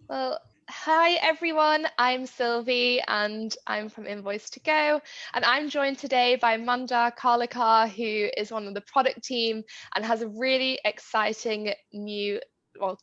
Well, hi everyone. I'm Sylvie and I'm from Invoice to Go. And I'm joined today by Manda Karlikar, who is one of the product team and has a really exciting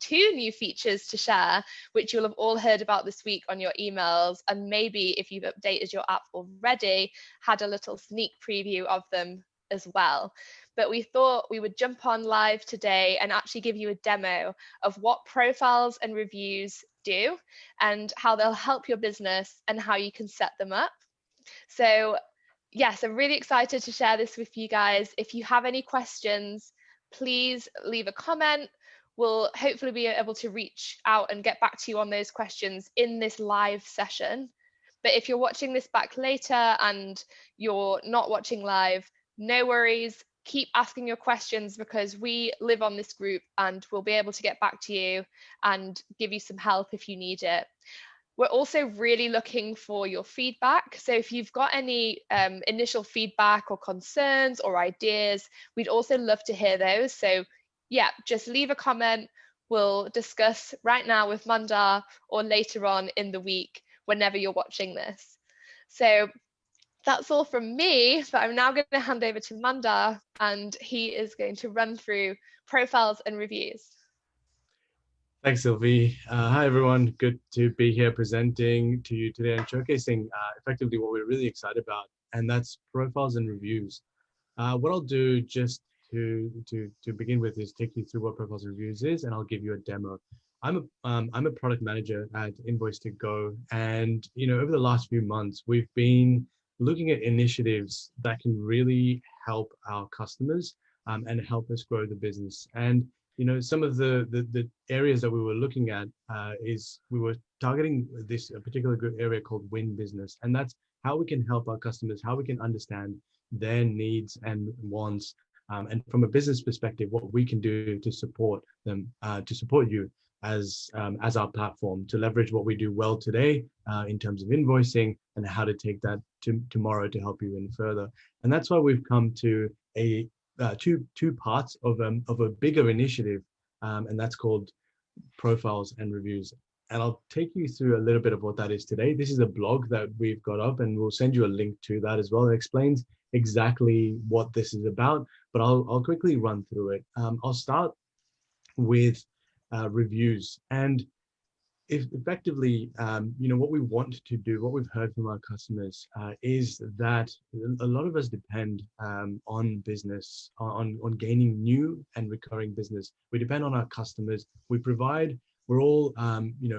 two new features to share, which you'll have all heard about this week on your emails. And maybe if you've updated your app already, had a little sneak preview of them as well. But we thought we would jump on live today and actually give you a demo of what profiles and reviews do and how they'll help your business and how you can set them up. So, yes, I'm really excited to share this with you guys. If you have any questions, please leave a comment. We'll hopefully be able to reach out and get back to you on those questions in this live session. But if you're watching this back later and you're not watching live, no worries. Keep asking your questions because we live on this group and we'll be able to get back to you and give you some help if you need it. We're also really looking for your feedback. So if you've got any initial feedback or concerns or ideas, we'd also love to hear those. So yeah, just leave a comment. We'll discuss right now with Mandar or later on in the week, whenever you're watching this. So that's all from me, but I'm now going to hand over to Mandar and he is going to run through profiles and reviews. Thanks, Sylvie. Hi, everyone. Good to be here presenting to you today and showcasing effectively what we're really excited about, and that's profiles and reviews. What I'll do just to begin with is take you through what profiles and reviews is, and I'll give you a demo. I'm a product manager at Invoice to Go, and over the last few months we've been looking at initiatives that can really help our customers and help us grow the business. And some of the areas that we were looking at is we were targeting this particular good area called Win Business, and that's how we can help our customers, how we can understand their needs and wants, and from a business perspective, what we can do to support them, to support you as our platform, to leverage what we do well today in terms of invoicing and how to take that to tomorrow to help you in further. And that's why we've come to a two parts of a bigger initiative, and that's called profiles and reviews. And I'll take you through a little bit of what that is today. This is a blog that we've got up, and we'll send you a link to that as well. It explains exactly what this is about, but I'll quickly run through it. I'll start with reviews. And if effectively, what we want to do, what we've heard from our customers is that a lot of us depend on business, on gaining new and recurring business. We depend on our customers. We're all,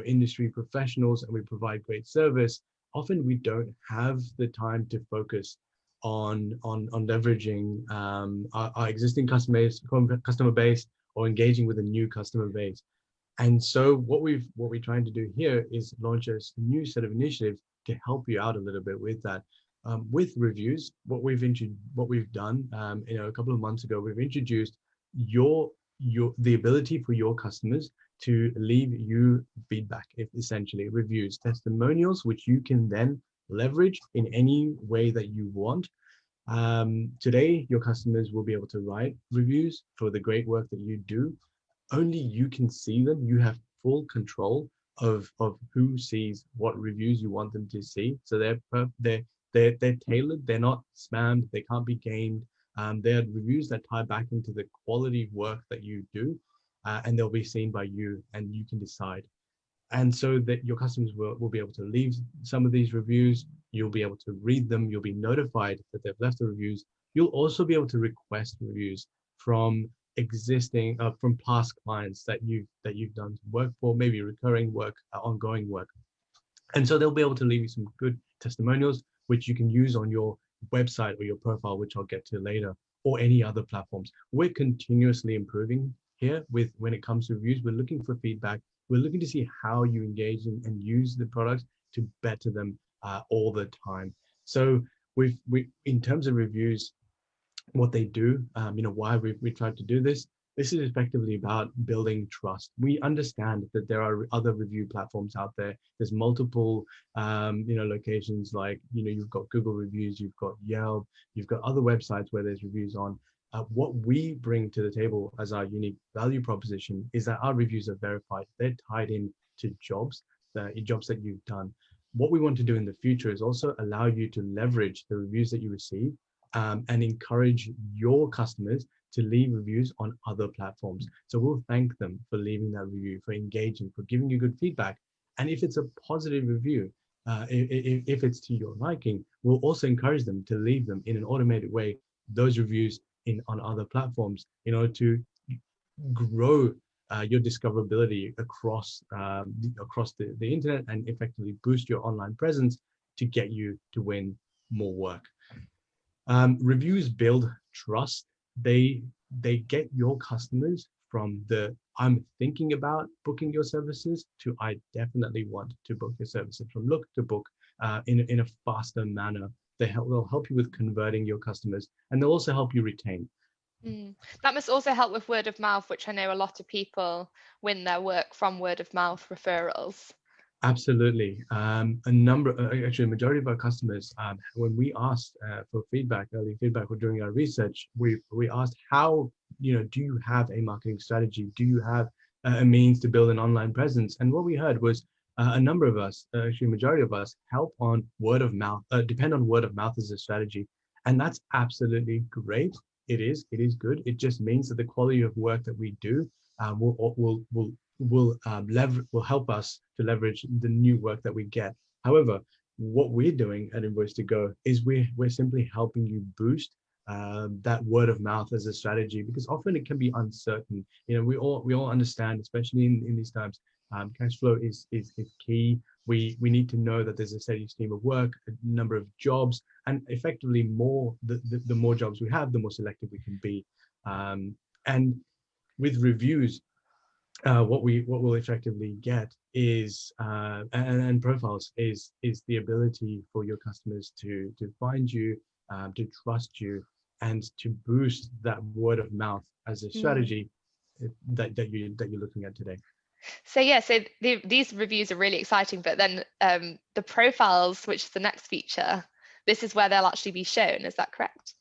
industry professionals, and we provide great service. Often we don't have the time to focus on leveraging our existing customer base or engaging with a new customer base. And so what we're trying to do here is launch a new set of initiatives to help you out a little bit with that. With reviews, what we've done, a couple of months ago, we've introduced the ability for your customers to leave you feedback, if essentially reviews, testimonials, which you can then leverage in any way that you want. Today, your customers will be able to write reviews for the great work that you do. Only you can see them. You have full control of who sees what reviews you want them to see. So they're tailored. They're not spammed. They can't be gamed. They're reviews that tie back into the quality work that you do, and they'll be seen by you, and you can decide. And so that your customers will be able to leave some of these reviews. You'll be able to read them. You'll be notified that they've left the reviews. You'll also be able to request reviews from from past clients that you've done work for, maybe recurring work, ongoing work. And so they'll be able to leave you some good testimonials, which you can use on your website or your profile, which I'll get to later, or any other platforms. We're continuously improving here when it comes to reviews. We're looking for feedback. We're looking to see how you engage and use the products to better them all the time. So we in terms of reviews, what they do, why we tried to do this. This is effectively about building trust. We understand that there are other review platforms out there. There's multiple, locations like, you've got Google reviews, you've got Yelp, you've got other websites where there's reviews on. What we bring to the table as our unique value proposition is that our reviews are verified. They're tied in to jobs, the jobs that you've done. What we want to do in the future is also allow you to leverage the reviews that you receive, and encourage your customers to leave reviews on other platforms. So we'll thank them for leaving that review, for engaging, for giving you good feedback. And if it's a positive review, if it's to your liking, we'll also encourage them to leave them in an automated way, those reviews on other platforms, in order to grow your discoverability across the internet, and effectively boost your online presence to get you to win more work. Reviews build trust. They get your customers from the "I'm thinking about booking your services" to "I definitely want to book your services," from look to book, in a faster manner. They'll help you with converting your customers, and they'll also help you retain. That must also help with word of mouth, which I know a lot of people win their work from word of mouth referrals. Absolutely. Actually, a majority of our customers, when we asked for feedback, early feedback, or during our research, we asked how, do you have a marketing strategy? Do you have a means to build an online presence? And what we heard was a number of us, actually, majority of us, help on word of mouth, depend on word of mouth as a strategy. And that's absolutely great. It is good. It just means that the quality of work that we do will help us to leverage the new work that we get. However, what we're doing at Invoice2Go is we're simply helping you boost that word of mouth as a strategy, because often it can be uncertain. We all understand, especially in these times, cash flow is key. We need to know that there's a steady stream of work, a number of jobs, and effectively the more jobs we have, the more selective we can be. And with reviews, what we'll effectively get is and profiles is the ability for your customers to find you, to trust you, and to boost that word of mouth as a strategy that you're looking at today. So yeah, so these reviews are really exciting, but then the profiles, which is the next feature, this is where they'll actually be shown. Is that correct?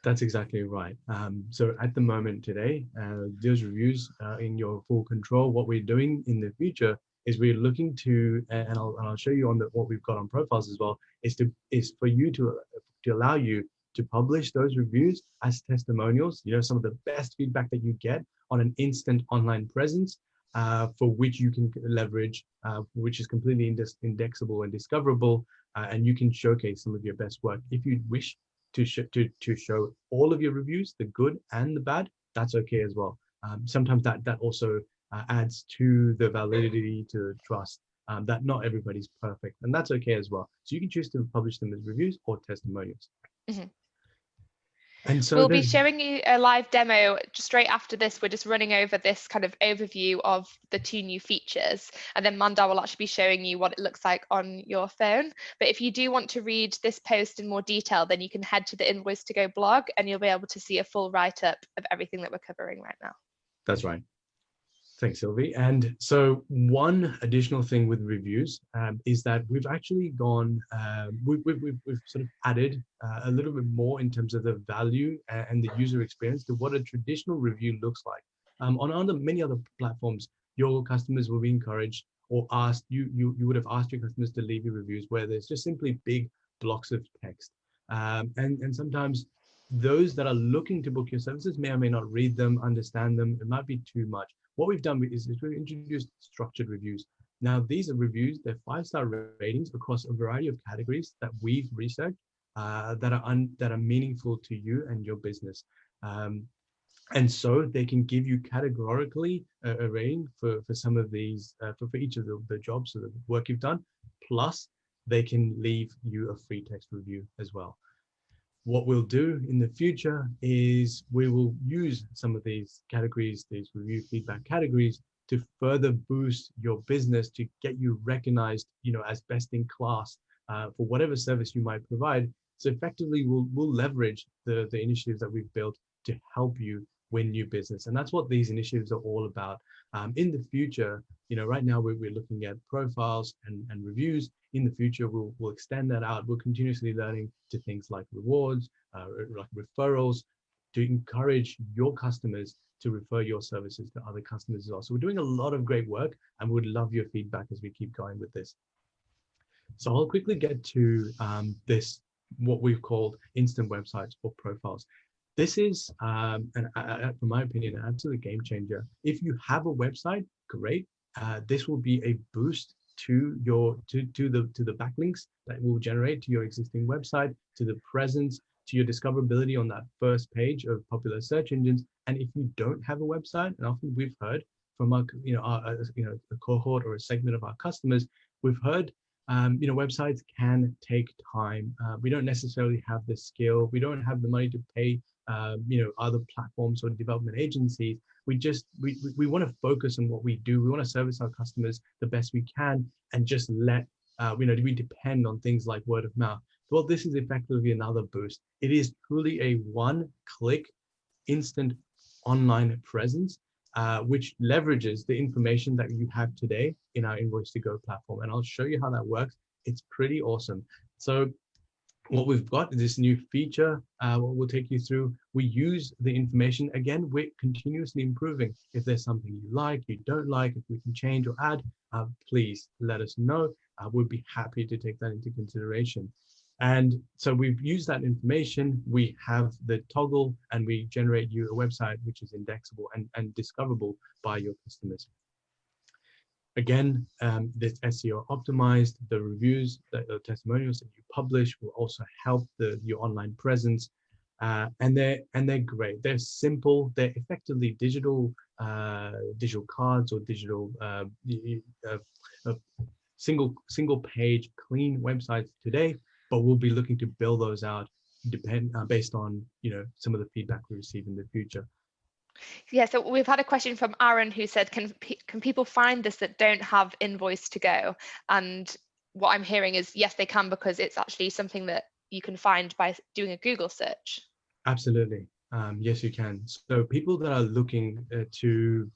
That's exactly right. So at the moment today, those reviews are in your full control. What we're doing in the future is we're looking to, and I'll show you on what we've got on profiles as well, is for you to allow you to publish those reviews as testimonials. Some of the best feedback that you get on an instant online presence, for which you can leverage, which is completely indexable and discoverable, and you can showcase some of your best work. If you wish to show all of your reviews, the good and the bad, that's okay as well. Sometimes that also adds to the validity, to the trust, that not everybody's perfect, and that's okay as well. So you can choose to publish them as reviews or testimonials. And so we'll be showing you a live demo straight after this. We're just running over this kind of overview of the two new features, and then Mandar will actually be showing you what it looks like on your phone. But if you do want to read this post in more detail, then you can head to the Invoice2Go blog, and you'll be able to see a full write-up of everything that we're covering right now. That's right. Thanks, Sylvie. And so one additional thing with reviews is that we've actually gone, we've sort of added a little bit more in terms of the value and the user experience to what a traditional review looks like. On many other platforms, your customers will be encouraged or asked, you would have asked your customers to leave your reviews where there's just simply big blocks of text. And sometimes those that are looking to book your services may or may not read them, understand them. It might be too much. What we've done is we've introduced structured reviews. Now, these are reviews, they're 5-star ratings across a variety of categories that we've researched, that are meaningful to you and your business. And so they can give you categorically a rating for some of these, for each of the jobs or the work you've done, plus they can leave you a free text review as well. What we'll do in the future is we will use some of these categories, these review feedback categories, to further boost your business, to get you recognized, as best in class for whatever service you might provide. So effectively, we'll leverage the initiatives that we've built to help you win new business. And that's what these initiatives are all about. In the future, right now we're looking at profiles and reviews. In the future, we'll extend that out. We're continuously learning to things like rewards, like referrals, to encourage your customers to refer your services to other customers as well. So we're doing a lot of great work, and we would love your feedback as we keep going with this. So I'll quickly get to this, what we've called instant websites or profiles. This is, from my opinion, an absolute game changer. If you have a website, great. This will be a boost to your to the backlinks that will generate to your existing website, to the presence, to your discoverability on that first page of popular search engines. And if you don't have a website, and often we've heard from our a cohort or a segment of our customers, we've heard websites can take time. We don't necessarily have the skill. We don't have the money to pay other platforms or development agencies. We want to focus on what we do. We want to service our customers the best we can, and just let we depend on things like word of mouth. Well, this is effectively another boost. It is truly a one-click instant online presence, which leverages the information that you have today in our Invoice2Go platform. And I'll show you how that works. It's pretty awesome. So what we've got is this new feature, what we'll take you through. We use the information. Again, we're continuously improving. If there's something you like, you don't like, if we can change or add, please let us know. We'll be happy to take that into consideration. And so we've used that information. We have the toggle, and we generate you a website which is indexable and discoverable by your customers. Again, this SEO optimized. The reviews, the testimonials that you publish will also help your online presence, and they're great. They're simple. They're effectively digital cards or digital single page clean websites today. But we'll be looking to build those out based on some of the feedback we receive in the future. Yeah, so we've had a question from Aaron who said, can people find this that don't have Invoice2Go? And what I'm hearing is yes, they can, because it's actually something that you can find by doing a Google search. Absolutely. Yes, you can. So people that are looking to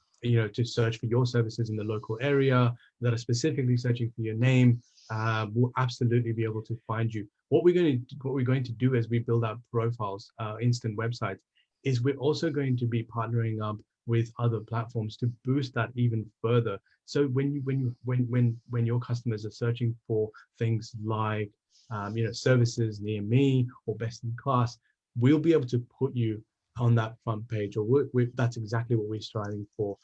search for your services in the local area, that are specifically searching for your name, will absolutely be able to find you. What we're going to do as we build out profiles, instant websites, is we're also going to be partnering up with other platforms to boost that even further. So when your customers are searching for things like services near me or best in class, we'll be able to put you on that front page, or that's exactly what we're striving for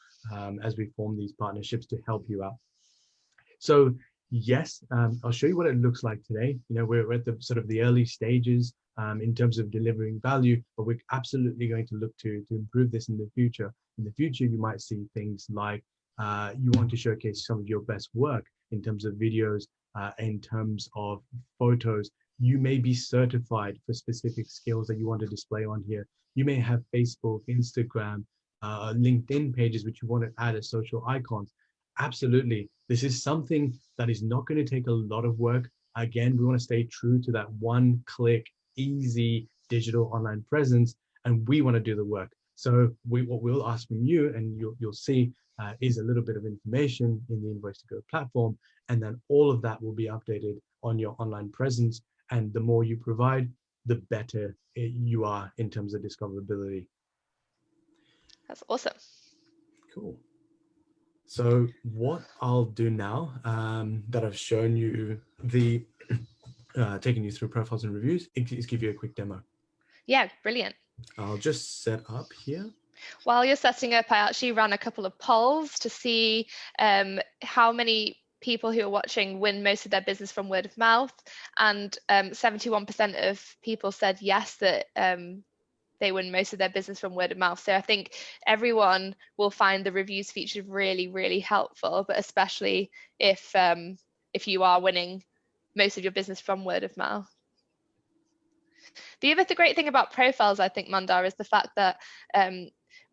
as we form these partnerships to help you out. So yes, I'll show you what it looks like today. We're at the sort of the early stages in terms of delivering value, but we're absolutely going to look to improve this in the future. In the future, you might see things like you want to showcase some of your best work in terms of videos, in terms of photos. You may be certified for specific skills that you want to display on here. You may have Facebook, Instagram, LinkedIn pages which you want to add as social icons. Absolutely. This is something that is not going to take a lot of work. Again, we want to stay true to that one-click, easy digital online presence, and we want to do the work. So what we'll ask from you, and you'll see, is a little bit of information in the Invoice2Go platform, and then all of that will be updated on your online presence. And the more you provide, the better you are in terms of discoverability. That's awesome. Cool. So what I'll do now, that I've shown you taking you through profiles and reviews, is give you a quick demo. Yeah, brilliant. I'll just set up here. While you're setting up, I actually ran a couple of polls to see how many people who are watching win most of their business from word of mouth, and 71% of people said yes, that they win most of their business from word of mouth. So I think everyone will find the reviews feature really, really helpful, but especially if you are winning most of your business from word of mouth. The great thing about profiles, I think, Mandar, is the fact that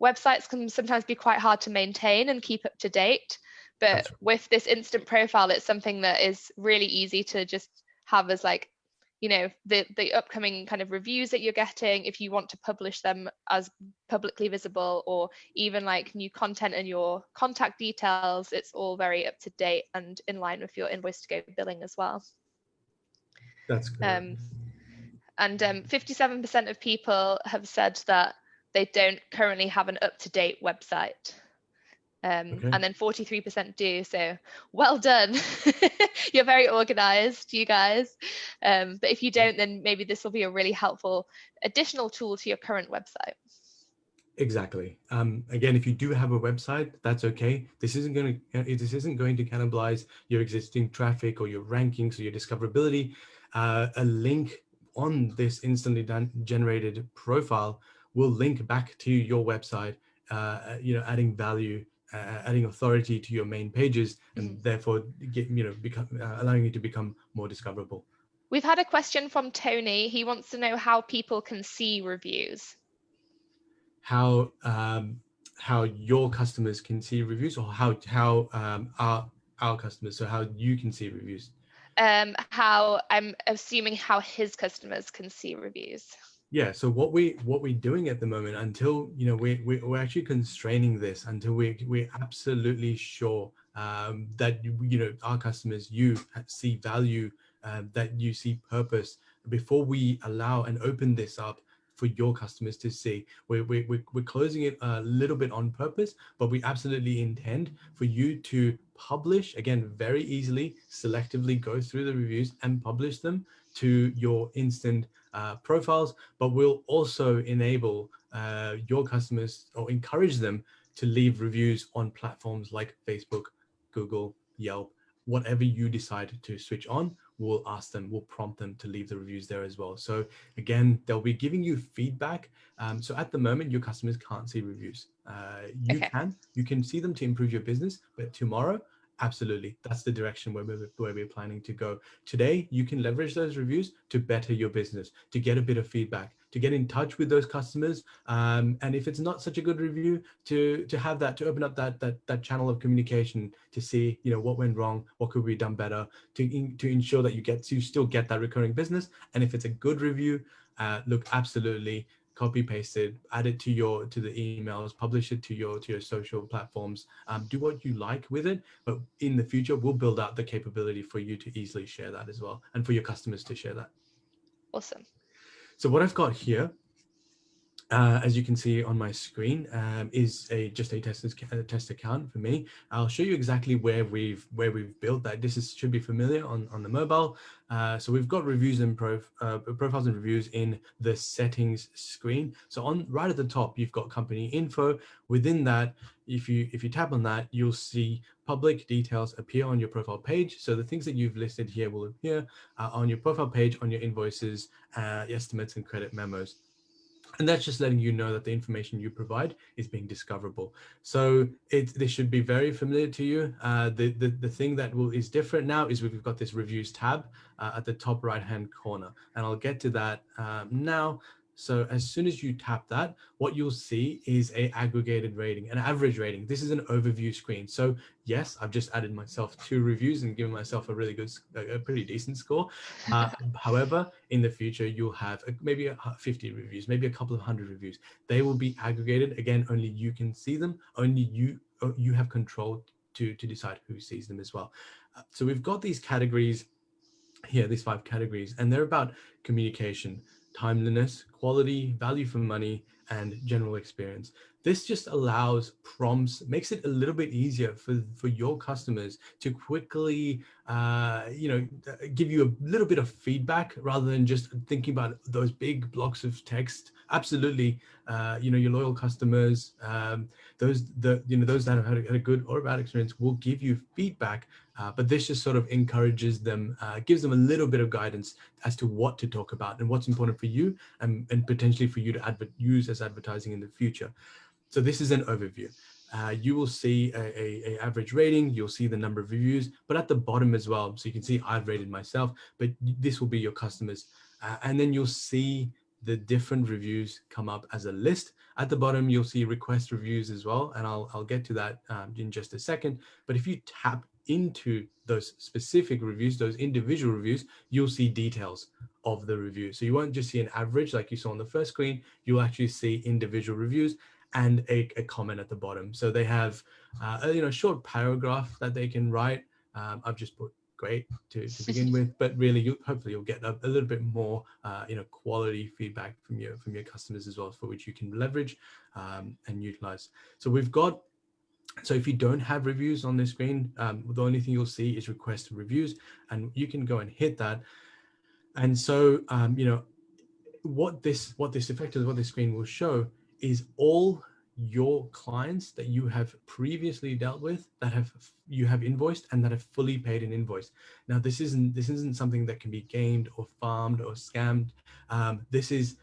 websites can sometimes be quite hard to maintain and keep up to date. But with this instant profile, it's something that is really easy to just have as the upcoming kind of reviews that you're getting, if you want to publish them as publicly visible, or even like new content and your contact details. It's all very up to date and in line with your Invoice2Go billing as well. That's good. And 57% of people have said that they don't currently have an up-to-date website. Okay. And then 43% do, so well done. You're very organized, you guys. But if you don't, then maybe this will be a really helpful additional tool to your current website. Exactly. Again, if you do have a website, that's okay. This isn't going to cannibalize your existing traffic or your rankings or your discoverability. A link on this instantly generated profile will link back to your website, adding value, adding authority to your main pages, and therefore allowing you to become more discoverable. We've had a question from Tony. He wants to know how people can see reviews. How your customers can see reviews, or how our customers, so how you can see reviews. How I'm assuming how his customers can see reviews. Yeah, so what we're doing at the moment, until we're actually constraining this until we're absolutely sure that our customers, you see value, that you see purpose, before we allow and open this up for your customers to see. We're closing it a little bit on purpose, but we absolutely intend for you to publish, again, very easily, selectively go through the reviews and publish them to your instant profiles. But we'll also enable your customers, or encourage them, to leave reviews on platforms like Facebook, Google, Yelp, whatever you decide to switch on. We'll prompt them to leave the reviews there as well. So again, they'll be giving you feedback. So at the moment, your customers can't see reviews. You can see them to improve your business, but tomorrow, absolutely, that's the direction where we're planning to go. Today, you can leverage those reviews to better your business, to get a bit of feedback, to get in touch with those customers. And if it's not such a good review, to have that, to open up that channel of communication, to see, what went wrong, what could be done better, to ensure that you still get that recurring business. And if it's a good review, look, absolutely, copy paste it, add it to the emails, publish it to your social platforms, do what you like with it. But in the future, we'll build out the capability for you to easily share that as well, and for your customers to share that. Awesome. So what I've got here, as you can see on my screen, is just a test account for me. I'll show you exactly where we've built that. Should be familiar on the mobile. So we've got reviews and profiles and reviews in the settings screen. So right at the top, you've got company info. Within that, if you tap on that, you'll see public details appear on your profile page. So the things that you've listed here will appear on your profile page, on your invoices, estimates, and credit memos. And that's just letting you know that the information you provide is being discoverable. So this should be very familiar to you. The thing that is different now is we've got this reviews tab at the top right-hand corner, and I'll get to that now. So as soon as you tap that, what you'll see is an aggregated rating, an average rating. This is an overview screen. So yes, I've just added myself 2 reviews and given myself a really good, a pretty decent score. However, in the future, you'll have maybe 50 reviews, maybe a couple of 100 reviews. They will be aggregated. Again, only you can see them. Only you have control to decide who sees them as well. So we've got these categories here, these 5 categories, and they're about communication, timeliness, quality, value for money, and general experience. This just allows prompts, makes it a little bit easier for your customers to quickly, give you a little bit of feedback rather than just thinking about those big blocks of text. Absolutely, your loyal customers, those that have had a good or a bad experience, will give you feedback. But this just sort of encourages them, gives them a little bit of guidance as to what to talk about and what's important for you, and potentially for you to use as advertising in the future. So this is an overview. You will see a average rating, you'll see the number of reviews, but at the bottom as well, so you can see I've rated myself, but this will be your customers. And then you'll see the different reviews come up as a list. At the bottom, you'll see request reviews as well, and I'll get to that in just a second. But if you tap into those specific reviews, those individual reviews, you'll see details of the review. So you won't just see an average like you saw on the first screen, you'll actually see individual reviews and a comment at the bottom. So they have a short paragraph that they can write. I've just put great to begin with, but really hopefully you'll get a little bit more quality feedback from your customers as well, for which you can leverage and utilize. So so if you don't have reviews on the screen, the only thing you'll see is request reviews, and you can go and hit that. And so what this screen will show is all your clients that you have previously dealt with, that you have invoiced and that have fully paid an invoice. Now this isn't something that can be gamed or farmed or scammed. This is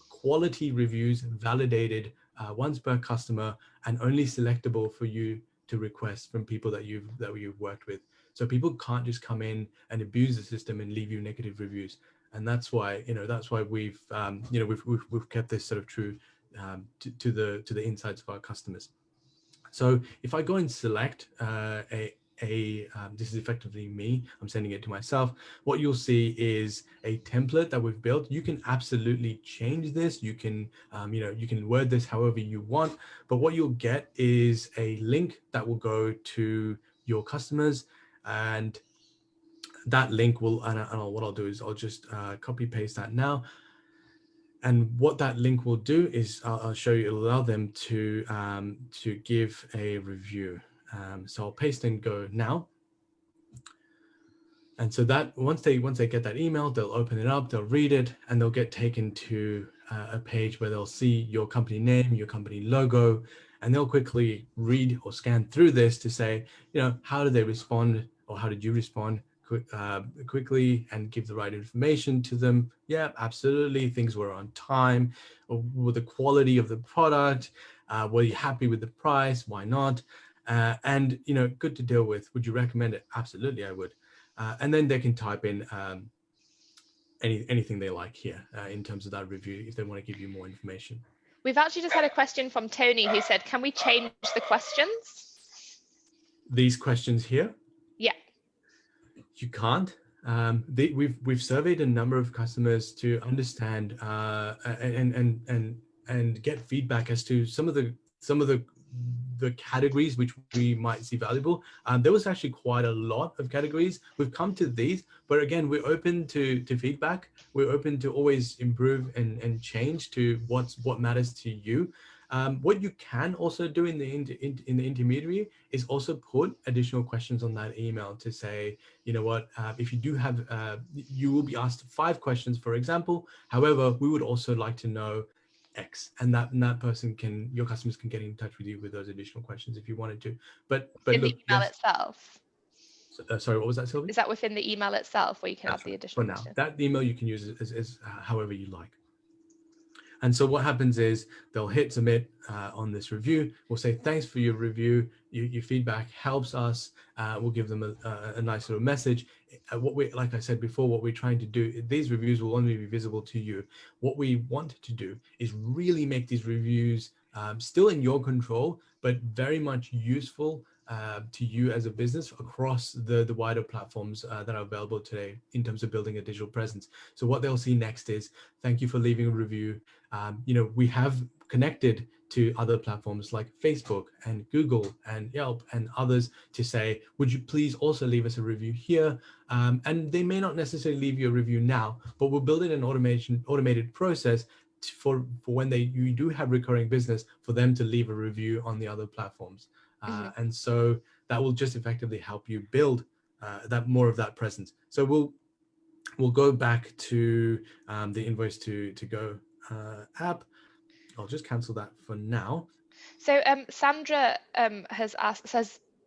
quality reviews, validated once per customer, and only selectable for you to request from people that you've worked with. So people can't just come in and abuse the system and leave you negative reviews. And that's why we've kept this sort of true to the insights of our customers. So if I go and select this is effectively me, I'm sending it to myself, what you'll see is a template that we've built. You can absolutely change this. You can you can word this however you want, but what you'll get is a link that will go to your customers, and that link will, what I'll do is I'll just copy paste that now. And what that link will do is I'll show you, it'll allow them to give a review. So I'll paste and go now. And so that once they get that email, they'll open it up, they'll read it, and they'll get taken to a page where they'll see your company name, your company logo, and they'll quickly read or scan through this to say, how did they respond, or how did you respond quickly, and give the right information to them. Yeah, absolutely. Things were on time, or with the quality of the product. Were you happy with the price? Why not? And good to deal with. Would you recommend it? Absolutely, I would. And then they can type in anything they like here in terms of that review, if they want to give you more information. We've actually just had a question from Tony who said, can we change the questions? These questions here? Yeah. You can't. We've surveyed a number of customers to understand and get feedback as to some of the categories which we might see valuable. There was actually quite a lot of categories. We've come to these, but again, we're open to feedback. We're open to always improve and change to what matters to you. What you can also do in the intermediary is also put additional questions on that email to say, if you do have, you will be asked 5 questions, for example. However, we would also like to know X, and that person your customers can get in touch with you with those additional questions if you wanted to. But in look, the email itself. Sorry, what was that, Sylvie? Is that within the email itself, where you can add the additional? For now, that email you can use as however you like. And so what happens is they'll hit submit on this review. We'll say, thanks for your review. Your feedback helps us. We'll give them a nice little message. Like I said before, what we're trying to do, these reviews will only be visible to you. What we want to do is really make these reviews still in your control, but very much useful to you as a business across the wider platforms that are available today in terms of building a digital presence. So what they'll see next is, thank you for leaving a review. We have connected to other platforms like Facebook and Google and Yelp and others to say, would you please also leave us a review here? And they may not necessarily leave you a review now, but we're building an automated process for when you do have recurring business, for them to leave a review on the other platforms. And so that will just effectively help you build that more of that presence. So we'll go back to the Invoice to Go app. I'll just cancel that for now. So Sandra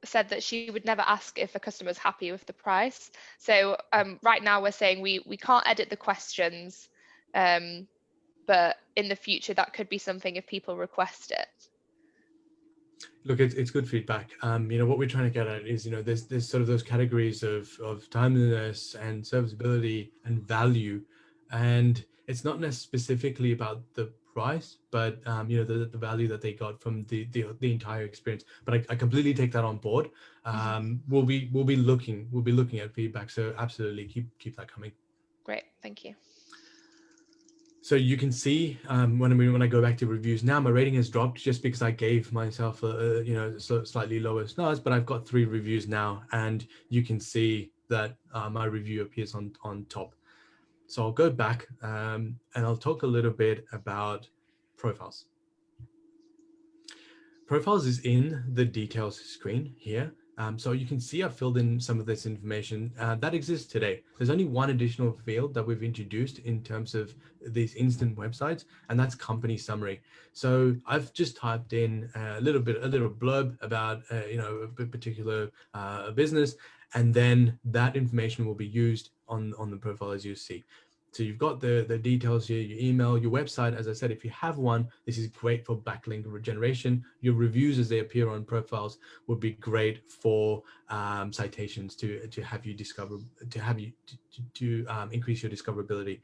said that she would never ask if a customer is happy with the price. So right now we're saying we can't edit the questions, but in the future that could be something if people request it. Look, it's good feedback. What we're trying to get at is, there's sort of those categories of timeliness and serviceability and value, and it's not necessarily specifically about the price, but the value that they got from the entire experience. But I completely take that on board. We'll be looking at feedback. So absolutely keep that coming. Great, thank you. So you can see when I go back to reviews now, my rating has dropped just because I gave myself slightly lower stars, but I've got 3 reviews now, and you can see that my review appears on top. So I'll go back and I'll talk a little bit about profiles. Profiles is in the details screen here. So you can see I've filled in some of this information that exists today. There's only one additional field that we've introduced in terms of these instant websites, and that's company summary. So I've just typed in a little blurb about a particular business, and then that information will be used on the profile as you see. So you've got the details here, your email, your website. As I said, if you have one, this is great for backlink generation. Your reviews as they appear on profiles would be great for citations to have you discover, to increase your discoverability.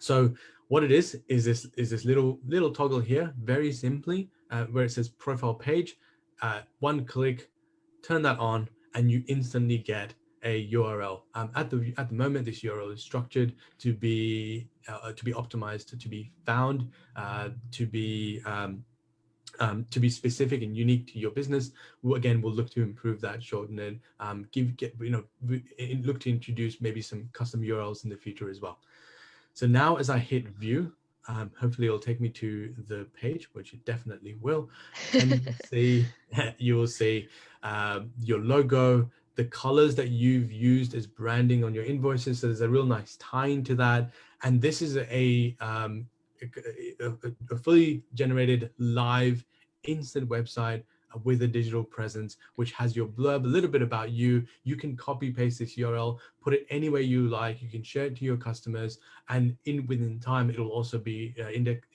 So what it is this little toggle here, very simply, where it says profile page. One click, turn that on, and you instantly get a URL. At the moment, this URL is structured to be optimized, to be found, to be specific and unique to your business. We'll look to improve that, shorten it, look to introduce maybe some custom URLs in the future as well. So now as I hit view, hopefully it'll take me to the page, which it definitely will. And you will see your logo, the colors that you've used as branding on your invoices. So there's a real nice tie into that. And this is a fully generated live instant website with a digital presence, which has your blurb, a little bit about you. You can copy paste this URL, put it anywhere you like. You can share it to your customers, and within time, it'll also be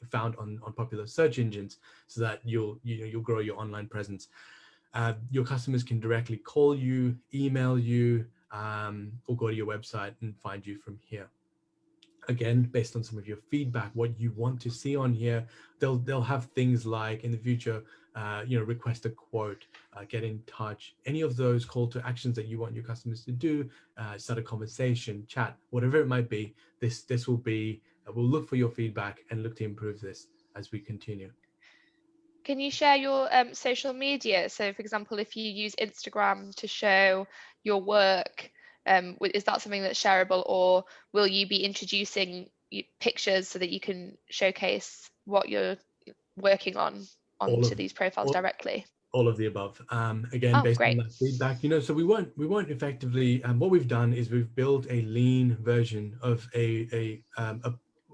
found on popular search engines, so that you'll grow your online presence. Your customers can directly call you, email you, or go to your website and find you from here. Again, based on some of your feedback, what you want to see on here, they'll have things like in the future, request a quote, get in touch, any of those call to actions that you want your customers to do, start a conversation, chat, whatever it might be. This will be, we'll look for your feedback and look to improve this as we continue. Can you share your social media? So for example, if you use Instagram to show your work, is that something that's shareable, or will you be introducing pictures so that you can showcase what you're working on onto these profiles directly? All of the above. Again, based great. on that feedback, so we won't effectively. What we've done is we've built a lean version of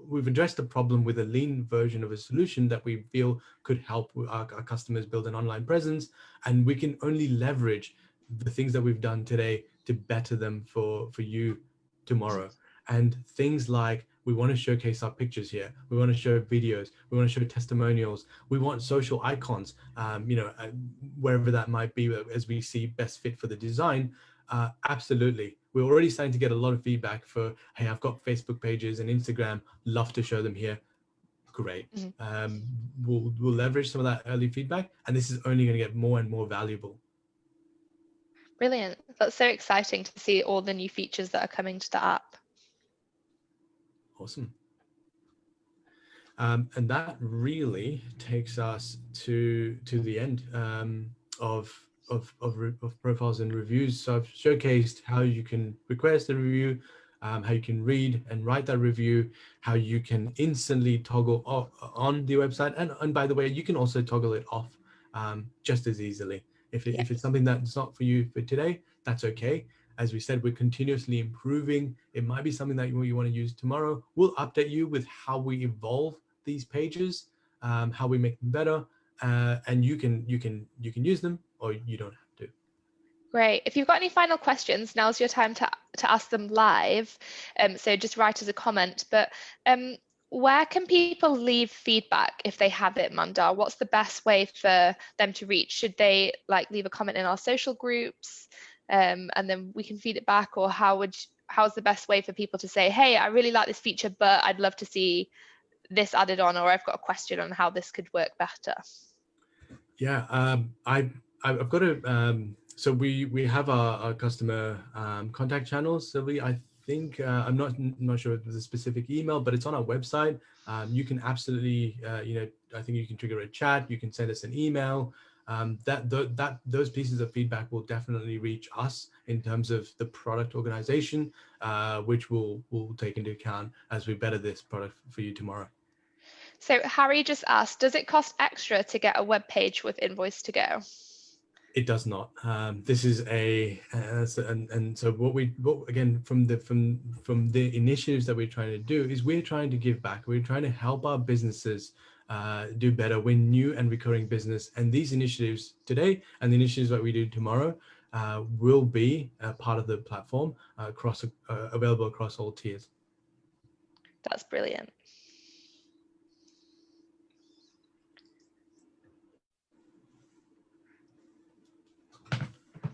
we've addressed the problem with a lean version of a solution that we feel could help our customers build an online presence, and we can only leverage the things that we've done today to better them for you tomorrow. And things like, we want to showcase our pictures here. We want to show videos. We want to show testimonials. We want social icons, wherever that might be, as we see best fit for the design. Absolutely. We're already starting to get a lot of feedback for, hey, I've got Facebook pages and Instagram, love to show them here. Great. We'll leverage some of that early feedback, and this is only going to get more and more valuable. Brilliant. That's so exciting to see all the new features that are coming to the app. Awesome. And that really takes us to the end of profiles and reviews. So I've showcased how you can request a review, how you can read and write that review, how you can instantly toggle on the website, and by the way, you can also toggle it off just as easily. If it's something that's not for you for today, that's okay. As we said, we're continuously improving. It might be something that you want to use tomorrow. We'll update you with how we evolve these pages, how we make them better, and you can use them, or you don't have to. Great. If you've got any final questions, now's your time to ask them live. So just write as a comment. But where can people leave feedback if they have it, Mandar? What's the best way for them to reach? Should they leave a comment in our social groups, and then we can feed it back? Or how's the best way for people to say, hey, I really like this feature, but I'd love to see this added on, or I've got a question on how this could work better? Yeah, I've got a so we have our customer contact channels. So I think I'm not sure if there's a specific email, but it's on our website. You can absolutely I think you can trigger a chat. You can send us an email. those pieces of feedback will definitely reach us in terms of the product organization, which we'll take into account as we better this product for you tomorrow. So Harry just asked, does it cost extra to get a web page with Invoice2Go? It does not. This is and so again, from the initiatives that we're trying to do is we're trying to give back. We're trying to help our businesses do better, win new and recurring business. And these initiatives today and the initiatives that we do tomorrow will be a part of the platform available across all tiers. That's brilliant.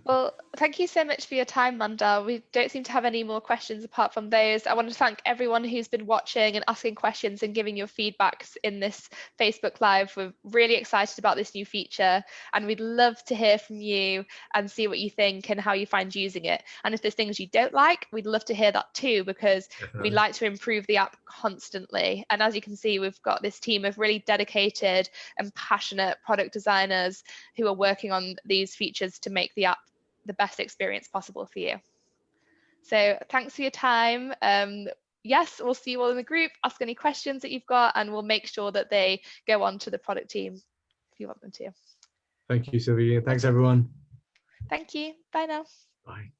Well, thank you so much for your time, Manda. We don't seem to have any more questions apart from those. I want to thank everyone who's been watching and asking questions and giving your feedbacks in this Facebook Live. We're really excited about this new feature, and we'd love to hear from you and see what you think and how you find using it. And if there's things you don't like, we'd love to hear that too, because we like to improve the app constantly. And as you can see, we've got this team of really dedicated and passionate product designers who are working on these features to make the app the best experience possible for you. So thanks for your time. Yes, we'll see you all in the group. Ask any questions that you've got, and we'll make sure that they go on to the product team if you want them to. Thank you, Sylvie. Thanks, everyone. Thank you. Bye now. Bye.